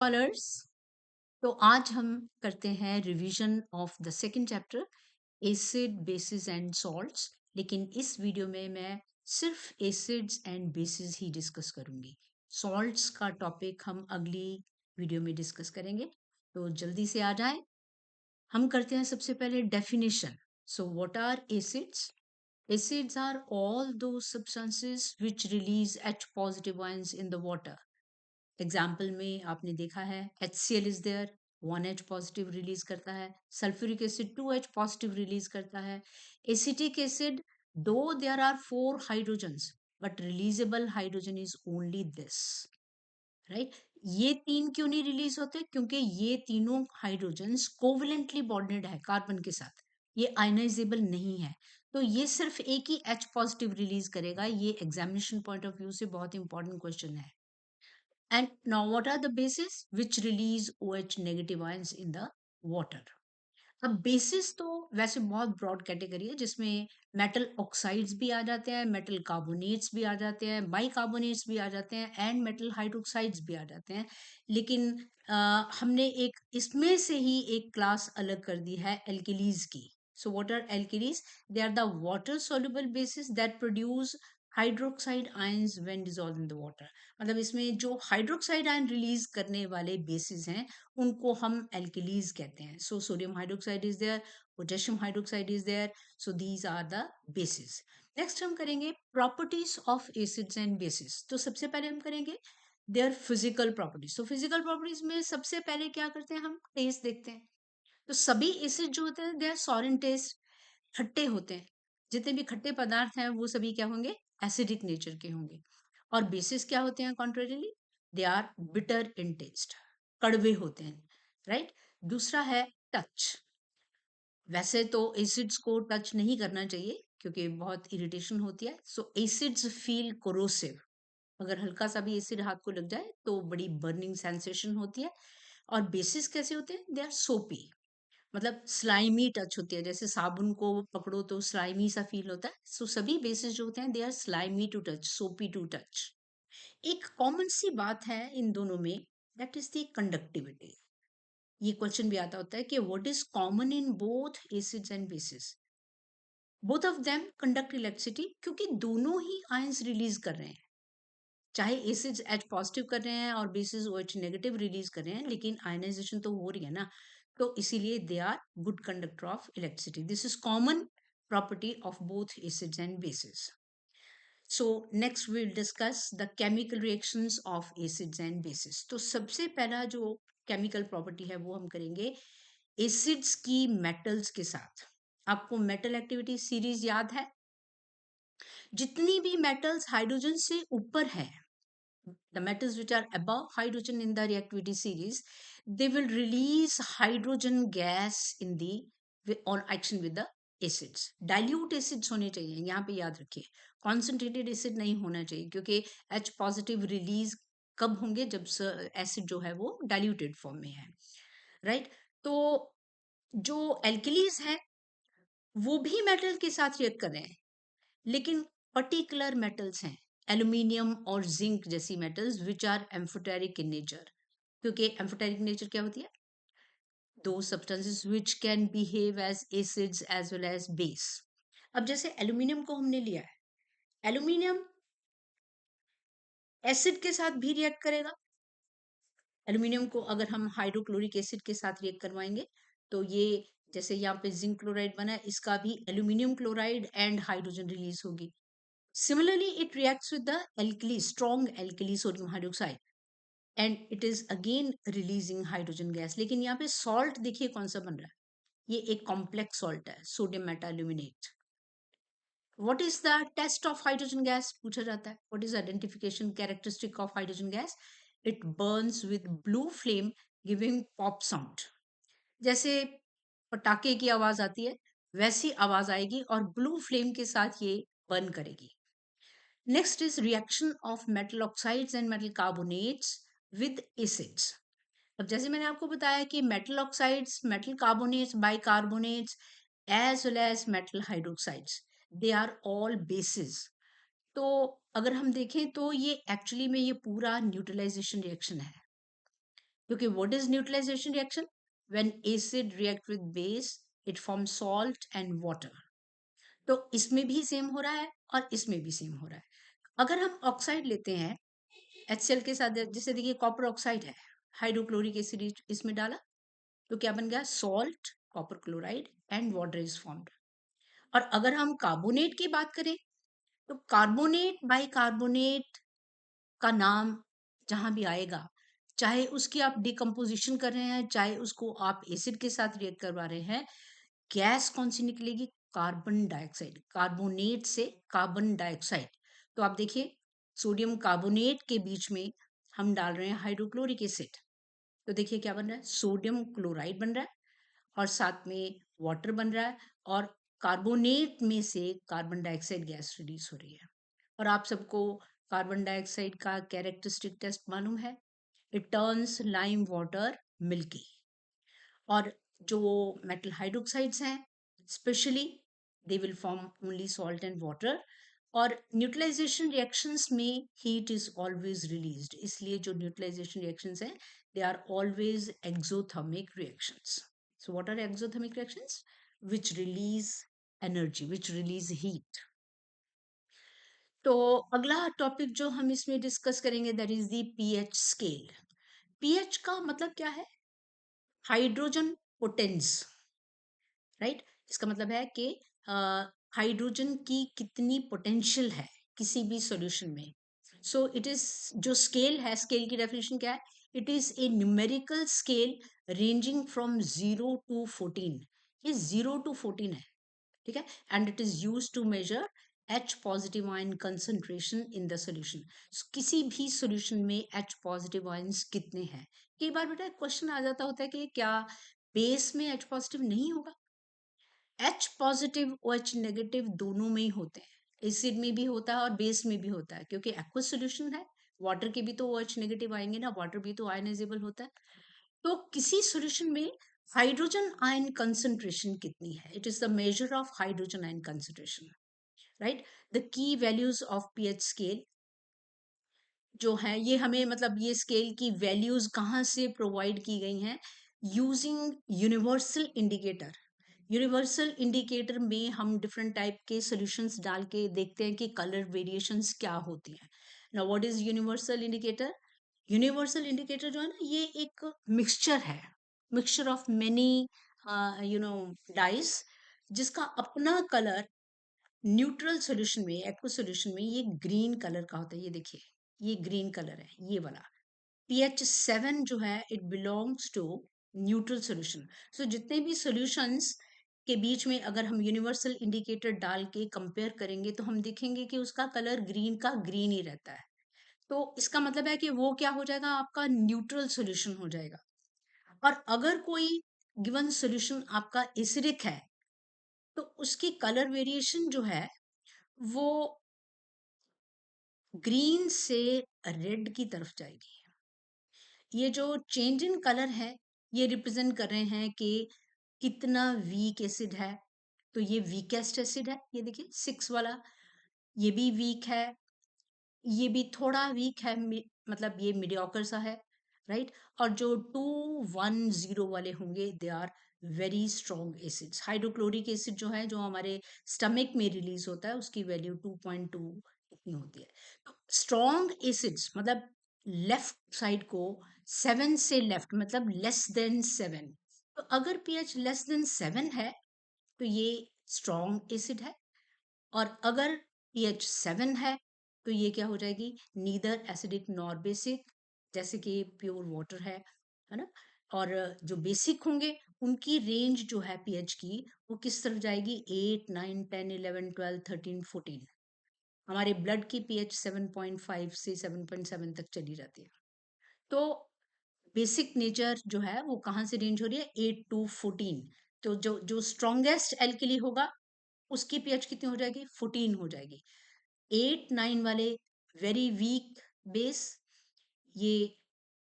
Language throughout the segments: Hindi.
स्कॉलर्स। तो आज हम करते हैं revision of the second chapter acid basis and salts. लेकिन इस वीडियो में मैं सिर्फ acids and basis he discuss करूंगी। सॉल्ट्स का टॉपिक हम अगली वीडियो में डिस्कस करेंगे। तो जल्दी से आ जाएं। हम करते हैं सबसे पहले definition. So what are acids? Acids are all those substances which release H positive ions in the water. Example में आपने देखा है HCl is there, 1H positive release करता है। Sulphuric acid 2H positive release करता है। एसिटिक एसिड, दो there are 4 hydrogens but releasable hydrogen is only this, right. ये तीन क्यों नहीं रिलीज होते? क्योंकि ये तीनों हाइड्रोजन्स कोवलेंटली बॉन्डेड है कार्बन के साथ, ये आयनाइजेबल नहीं है। तो ये सिर्फ एक ही H पॉजिटिव रिलीज करेगा। ये एग्जामिनेशन पॉइंट ऑफ व्यू से बहुत इंपॉर्टेंट क्वेश्चन है। And now what are the bases which release OH negative ions in the water? अब बेसिस तो वैसे बहुत ब्रॉड कैटेगरी है, जिसमें मेटल ऑक्साइड्स भी आ जाते हैं, मेटल कार्बोनेट्स भी आ जाते हैं, बाइकार्बोनेट्स भी आ जाते हैं एंड मेटल हाइड्रोक्साइड्स भी आ जाते हैं। लेकिन हमने एक इसमें से ही एक क्लास अलग कर दी है एल्किलीज की। So what are alkalis? They are the water soluble bases that produce hydroxide ions when dissolved in the water। मतलब इसमें जो हाइड्रोक्साइड आयन रिलीज करने वाले बेसिस हैं उनको हम एल्किलीज कहते हैं। So sodium hydroxide is there, potassium hydroxide is there, so these are the bases. Next हम करेंगे properties of acids and bases. तो सबसे पहले हम करेंगे देयर फिजिकल प्रॉपर्टीज। तो फिजिकल प्रॉपर्टीज में सबसे पहले क्या करते हैं, हम टेस्ट देखते हैं। तो सभी एसिड जो होते हैं they are sour in taste, खट्टे होते हैं। जितने भी खट्टे पदार्थ हैं वो सभी क्या होंगे? एसिडिक नेचर के होंगे। और बेसिस क्या होते हैं? Contrarily they are bitter in taste, कड़वे होते हैं, राइट। दूसरा है टच। वैसे तो एसिड्स को टच नहीं करना चाहिए क्योंकि बहुत इरिटेशन होती है। सो एसिड्स फील कोरोसिव। अगर हल्का सा भी एसिड हाथ को लग जाए तो बड़ी बर्निंग सेंसेशन होती है। और बेसिस कैसे होते हैं? दे आर सोपी, मतलब स्लाइमी टच होती है। जैसे साबुन को पकड़ो तो स्लाइमी सा फील होता है। सो सभी बेसिस जो होते हैं they are slimy to touch, soapy to touch. एक कॉमन सी बात है इन दोनों में, दैट इज द कंडक्टिविटी। ये क्वेश्चन भी आता होता है कि what is common in both acids and bases? Both of them conduct electricity, क्योंकि दोनों ही आयंस रिलीज कर रहे हैं। चाहे एसिड्स H पॉजिटिव कर रहे हैं और बेसिस OH नेगेटिव रिलीज कर रहे हैं, लेकिन आयनाइजेशन तो हो रही है ना। तो इसीलिए they are good conductor of electricity. This is common property of both acids and bases. So next we will discuss the chemical reactions of acids and bases. तो सबसे पहला जो केमिकल प्रॉपर्टी है वो हम करेंगे एसिड्स की मेटल्स के साथ। आपको मेटल एक्टिविटी सीरीज याद है? जितनी भी मेटल्स हाइड्रोजन से ऊपर है, the metals which are above hydrogen in the reactivity series, they will release hydrogen gas in the on action with the acids। dilute acids होने चाहिए, यहाँ पे याद रखिए। concentrated acid नहीं होना चाहिए, क्योंकि H पॉजिटिव रिलीज कब होंगे? जब एसिड जो है वो डाइल्यूटेड फॉर्म में है, राइट। तो जो एल्किलीज है वो भी मेटल के साथ रिएक्ट कर रहे हैं, लेकिन पर्टिकुलर मेटल्स हैं, एल्यूमिनियम और जिंक जैसी metals which are amphoteric in nature. क्योंकि एम्फोटेरिक नेचर क्या होती है? दो substances which can behave as acids as well as base. अब जैसे एल्यूमिनियम को हमने लिया है, एल्यूमिनियम एसिड के साथ भी रिएक्ट करेगा। एल्यूमिनियम को अगर हम हाइड्रोक्लोरिक एसिड के साथ रिएक्ट करवाएंगे तो ये, जैसे यहाँ पे जिंक क्लोराइड बना है, इसका भी aluminium chloride and hydrogen release होगी। Similarly, it reacts with the alkali, strong alkali sodium hydroxide, and it is again releasing hydrogen gas। लेकिन यहाँ पे salt देखिए कौन सा बन रहा है? ये एक complex salt है, sodium metaaluminate। What is the test of hydrogen gas? पूछा जाता है। What is the identification characteristic of hydrogen gas? It burns with blue flame, giving pop sound। जैसे पटाखे की आवाज आती है वैसी आवाज आएगी और ब्लू फ्लेम के साथ ये बर्न करेगी। Next is reaction of metal oxides and metal carbonates with acids। अब जैसे मैंने आपको बताया कि metal oxides, metal carbonates, bicarbonates as well as metal hydroxides, they are all bases. तो अगर हम देखें तो ये एक्चुअली में ये पूरा न्यूट्रलाइजेशन रिएक्शन है। क्योंकि what is neutralization reaction? When acid react with base it form salt and water. तो इसमें भी सेम हो रहा है और इसमें भी सेम हो रहा है। अगर हम ऑक्साइड लेते हैं HCl के साथ, जैसे देखिए कॉपर ऑक्साइड है, हाइड्रोक्लोरिक एसिड इसमें डाला तो क्या बन गया? Salt, copper chloride and water is formed. और अगर हम कार्बोनेट की बात करें तो कार्बोनेट बाई कार्बोनेट का नाम जहां भी आएगा, चाहे उसकी आप डिकम्पोजिशन कर रहे हैं, चाहे उसको आप एसिड के साथ रिएक्ट करवा रहे हैं, गैस कौन सी निकलेगी? Carbon dioxide. कार्बोनेट से कार्बन डाइऑक्साइड। तो आप देखिए सोडियम कार्बोनेट के बीच में हम डाल रहे हैं हाइड्रोक्लोरिक एसिड, तो देखिए क्या बन रहा है? सोडियम क्लोराइड बन रहा है और साथ में वाटर बन रहा है, और कार्बोनेट में से कार्बन डाइऑक्साइड गैस रिलीज हो रही है। और आप सबको कार्बन डाइऑक्साइड का कैरेक्टरिस्टिक टेस्ट मालूम है, it turns lime water milky. और जो मेटल हाइड्रोक्साइड्स हैं specially, they will form only salt and water. और न्यूट्रलाइजेशन रिएक्शंस में हीट इज ऑलवेज रिलीज्ड, इसलिए जो न्यूट्रलाइजेशन रिएक्शंस हैं they are always exothermic reactions. So what are exothermic reactions? which release energy, which release heat. तो अगला टॉपिक जो हम इसमें डिस्कस करेंगे that is the pH scale. PH का मतलब क्या है? Hydrogen potence, right? इसका मतलब है कि हाइड्रोजन की कितनी पोटेंशियल है किसी भी सॉल्यूशन में। सो इट इज, जो स्केल है, स्केल की डेफिनेशन क्या है? It is a numerical scale ranging from 0 to 14। ये 0 to 14 है, ठीक है? And it is use to measure H positive ion concentration in the solution. किसी भी सोल्यूशन में H पॉजिटिव आयंस कितने हैं? कई बार बेटा क्वेश्चन आ जाता होता है कि क्या बेस में H पॉजिटिव नहीं होगा? H पॉजिटिव और H नेगेटिव दोनों में ही होते हैं, एसिड में भी होता है और बेस में भी होता है, क्योंकि एक्वस सोल्यूशन है, वाटर के भी तो OH नेगेटिव आएंगे ना, वाटर भी तो आयनाइजेबल होता है। तो किसी सॉल्यूशन में हाइड्रोजन आयन कंसंट्रेशन कितनी है? It is the measure of hydrogen ion concentration, right? The key values of pH scale जो है, ये हमें मतलब ये स्केल की वैल्यूज कहाँ से प्रोवाइड की गई हैं? Using universal indicator. Universal indicator में हम डिफरेंट टाइप के सॉल्यूशंस डाल के देखते हैं कि कलर वेरिएशंस क्या होती हैं। Now what is universal indicator? Universal indicator जो है ना, ये एक मिक्सचर है, मिक्सचर ऑफ मेनी डाइस, जिसका अपना कलर न्यूट्रल सॉल्यूशन में, एक्व सॉल्यूशन में ये ग्रीन कलर का होता है। ये देखिए, ये ग्रीन कलर है, ये वाला pH 7 जो है it belongs to neutral solution. So जितने भी सॉल्यूशंस के बीच में अगर हम यूनिवर्सल इंडिकेटर डाल के कंपेयर करेंगे तो हम देखेंगे कि उसका कलर ग्रीन का ग्रीन ही रहता है। तो इसका मतलब है कि वो क्या हो जाएगा? आपका न्यूट्रल सॉल्यूशन हो जाएगा। और अगर कोई गिवन सॉल्यूशन आपका एसिडिक है तो उसकी कलर वेरिएशन जो है वो ग्रीन से रेड की तरफ जाएगी। ये जो चेंज इन कलर है ये रिप्रेजेंट कर रहे हैं कि कितना वीक एसिड है। तो ये वीकेस्ट एसिड है, ये देखिए 6 वाला, ये भी वीक है, ये भी थोड़ा वीक है, मतलब ये मीडियोकर सा है, राइट? और जो 2 1 0 वाले होंगे they are very strong acids. Hydrochloric acid जो है, जो हमारे स्टमक में रिलीज होता है, उसकी वैल्यू 2.2 इतनी होती है। तो स्ट्रॉन्ग एसिड्स मतलब लेफ्ट साइड को 7 से लेफ्ट मतलब लेस देन 7। तो अगर पीएच लेस देन 7 है तो ये स्ट्रॉन्ग एसिड है, और अगर पीएच 7 है तो ये क्या हो जाएगी? नीदर एसिडिक नॉर बेसिक, जैसे कि प्योर वाटर है ना? और जो बेसिक होंगे उनकी रेंज जो है पीएच की वो किस तरफ जाएगी? 8 9 10 11 12 13 14। हमारे ब्लड की पीएच 7.5 से 7.7 तक चली जाती है। तो बेसिक नेचर जो है वो कहाँ से रेंज हो रही है? 8 to 14। तो जो जो स्ट्रॉन्गेस्ट एल्कली होगा उसकी पीएच कितनी हो जाएगी? 14 हो जाएगी। 8 9 वाले वेरी वीक बेस, ये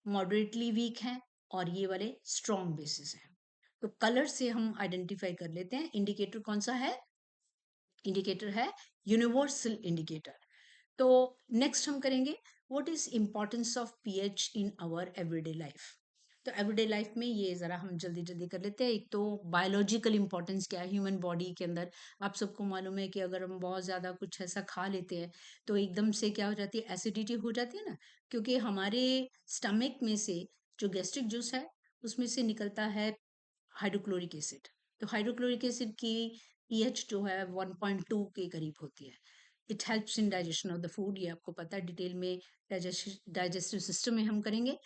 मॉडरेटली वीक हैं, और ये वाले स्ट्रॉन्ग बेसिस हैं। तो कलर से हम आइडेंटिफाई कर लेते हैं। इंडिकेटर कौन सा है? इंडिकेटर है यूनिवर्सल इंडिकेटर। तो नेक्स्ट हम करेंगे what is importance of pH in our everyday life. तो एवरीडे लाइफ में ये ज़रा हम जल्दी जल्दी कर लेते हैं। एक तो बायोलॉजिकल इंपॉर्टेंस क्या है ह्यूमन बॉडी के अंदर, आप सबको मालूम है कि अगर हम बहुत ज़्यादा कुछ ऐसा खा लेते हैं तो एकदम से क्या हो जाती है, एसिडिटी हो जाती है ना, क्योंकि हमारे स्टमक में से जो गैस्ट्रिक जूस है उसमें से निकलता है हाइड्रोक्लोरिक एसिड। तो हाइड्रोक्लोरिक एसिड की पीएच जो है 1.2 के करीब होती है। It helps in digestion of the food, ये आपको पता है, डिटेल में डाइजेस्टिव सिस्टम में हम करेंगे।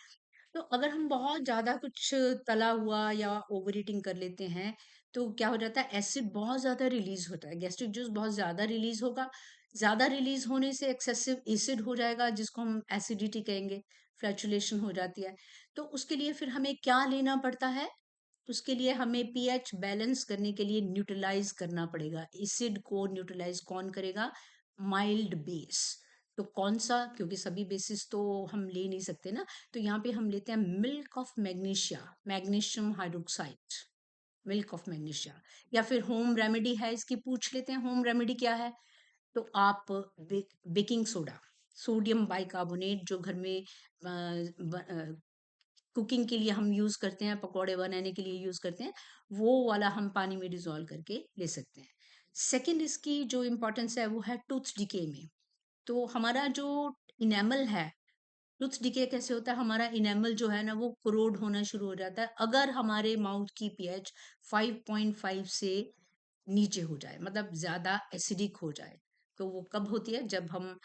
तो अगर हम बहुत ज़्यादा कुछ तला हुआ या ओवर ईटिंग कर लेते हैं तो क्या हो जाता है, एसिड बहुत ज़्यादा रिलीज होता है, गैस्ट्रिक जूस बहुत ज़्यादा रिलीज होगा। ज़्यादा रिलीज होने से एक्सेसिव एसिड हो जाएगा जिसको हम एसिडिटी कहेंगे, फ्लैचुलेशन हो जाती है। तो उसके लिए फिर हमें क्या लेना पड़ता है, उसके लिए हमें पीएच बैलेंस करने के लिए न्यूट्रलाइज करना पड़ेगा। एसिड को न्यूट्रलाइज कौन करेगा, माइल्ड बेस। तो कौन सा, क्योंकि सभी बेसिस तो हम ले नहीं सकते ना, तो यहाँ पे हम लेते हैं milk of magnesia, magnesium hydroxide, milk of magnesia. या फिर होम रेमेडी है इसकी, पूछ लेते हैं होम रेमेडी क्या है। तो आप बेकिंग सोडा, सोडियम बाइकार्बोनेट, जो घर में कुकिंग के लिए हम यूज करते हैं, पकौड़े बनाने के लिए यूज करते हैं, वो वाला हम पानी में डिजोल्व करके ले सकते हैं। सेकंड इसकी जो इम्पोर्टेंस है वो है टूथ डिके में। तो हमारा जो इनेमल है, टूथ डिके कैसे होता है, हमारा इनेमल जो है ना वो कोरोड होना शुरू हो जाता है अगर हमारे माउथ की पीएच 5.5 से नीचे हो जाए, मतलब ज्यादा एसिडिक हो जाए। तो वो कब होती है, जब हम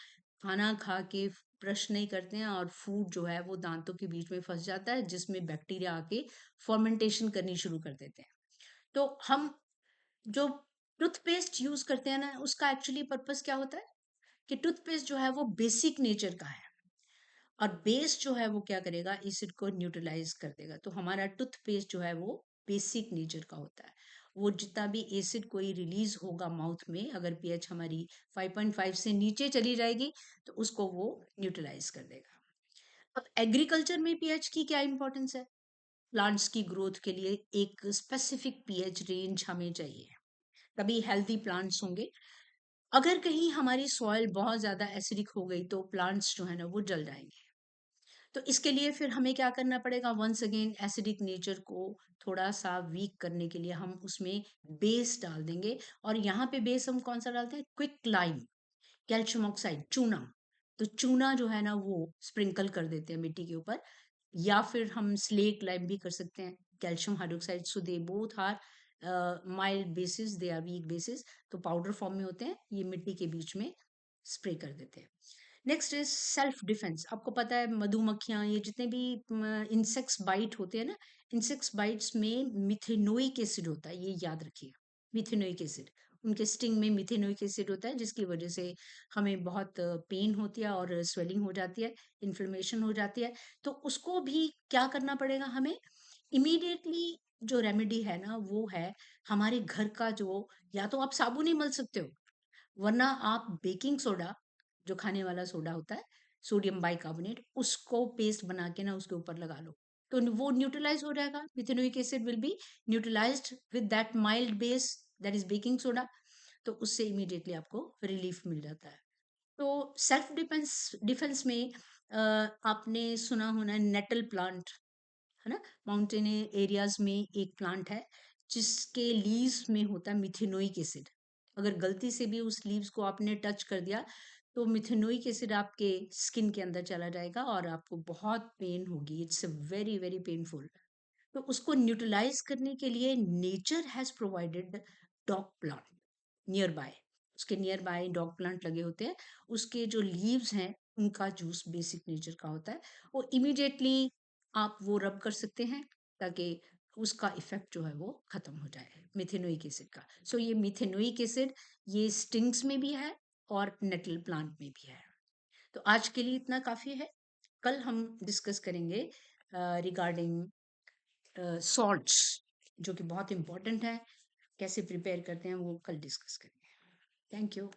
खाना खा के ब्रश नहीं करते हैं और फूड जो है वो दांतों के बीच में फंस जाता है, जिसमें बैक्टीरिया आके फर्मेंटेशन करनी शुरू कर देते हैं। तो हम जो टूथपेस्ट यूज करते हैं ना, उसका एक्चुअली पर्पस क्या होता है कि टूथपेस्ट जो है वो बेसिक नेचर का है, और बेस जो है वो क्या करेगा, एसिड को न्यूट्रलाइज कर देगा। तो हमारा टूथपेस्ट जो है वो बेसिक नेचर का होता है। वो जितना भी एसिड कोई रिलीज होगा माउथ में, अगर पीएच हमारी 5.5 से नीचे चली जाएगी तो उसको वो न्यूट्रलाइज कर देगा। अब एग्रीकल्चर में पीएच की क्या इंपॉर्टेंस है, प्लांट्स की ग्रोथ के लिए एक स्पेसिफिक पीएच रेंज हमें चाहिए, तभी हेल्थी प्लांट्स होंगे। अगर कहीं हमारी सॉइल बहुत ज्यादा एसिडिक हो गई तो प्लांट्स जो है ना वो जल जाएंगे। तो इसके लिए फिर हमें क्या करना पड़ेगा, वंस अगेन एसिडिक नेचर को थोड़ा सा वीक करने के लिए हम उसमें बेस डाल देंगे। और यहाँ पे बेस हम कौन सा डालते हैं, क्विक लाइम, कैल्शियम ऑक्साइड, चूना। तो चूना जो है ना वो स्प्रिंकल कर देते हैं मिट्टी के ऊपर, या फिर हम स्लेट लाइम भी कर सकते हैं, calcium hydroxide. So they both are mild bases, they are weak bases, तो पाउडर फॉर्म में होते हैं, ये मिट्टी के बीच में स्प्रे कर देते हैं। Next is self defence. आपको पता है मधुमक्खियां, ये जितने भी इंसेक्ट्स बाइट होते हैं ना, इंसेक्ट्स बाइट्स में मिथेनोइक एसिड होता है, ये याद रखिए, मिथेनोइक एसिड। उनके स्टिंग में मिथेनोइक एसिड होता है जिसकी वजह से हमें बहुत पेन होती है और स्वेलिंग हो जाती है, इन्फ्लेमेशन हो जाती है। तो उसको भी क्या करना पड़ेगा हमें इमीडिएटली। जो रेमेडी है ना वो है हमारे घर का, जो या तो आप साबुन ही मल सकते हो, वरना आप बेकिंग सोडा, जो खाने वाला सोडा होता है, सोडियम बाइकार्बोनेट, उसको पेस्ट बना के ना उसके ऊपर लगा लो, तो वो न्यूट्रलाइज हो जाएगा। Methanoic acid will be neutralised with that mild base, that is baking soda. तो उससे इमीडिएटली आपको रिलीफ मिल जाता है। तो सेल्फ डिफेंस डिफेंस में आपने सुना होना नेटल प्लांट, है ना, माउंटेन एरियाज में एक प्लांट है जिसके लीव्स में होता है मिथेनोइक एसिड। अगर गलती से भी उस लीव्स को आपने टच कर दिया तो मिथेनोइक एसिड आपके स्किन के अंदर चला जाएगा और आपको बहुत पेन होगी, इट्स वेरी वेरी पेनफुल। तो उसको न्यूट्रलाइज करने के लिए nature has provided dog plant near by, उसके नियर बाय डॉग प्लांट लगे होते हैं, उसके जो लीव्स हैं उनका जूस बेसिक नेचर का होता है। वो इमीडिएटली आप वो रब कर सकते हैं ताकि उसका इफेक्ट जो है वो खत्म हो जाए मिथेनोइक एसिड का। सो ये मिथेनोइक एसिड ये स्टिंग्स में भी है और नेटल प्लांट में भी है। तो आज के लिए इतना काफी है। कल हम डिस्कस करेंगे रिगार्डिंग सॉल्ट्स, जो कि बहुत इंपॉर्टेंट है, कैसे प्रिपेयर करते हैं वो कल डिस्कस करेंगे। Thank you.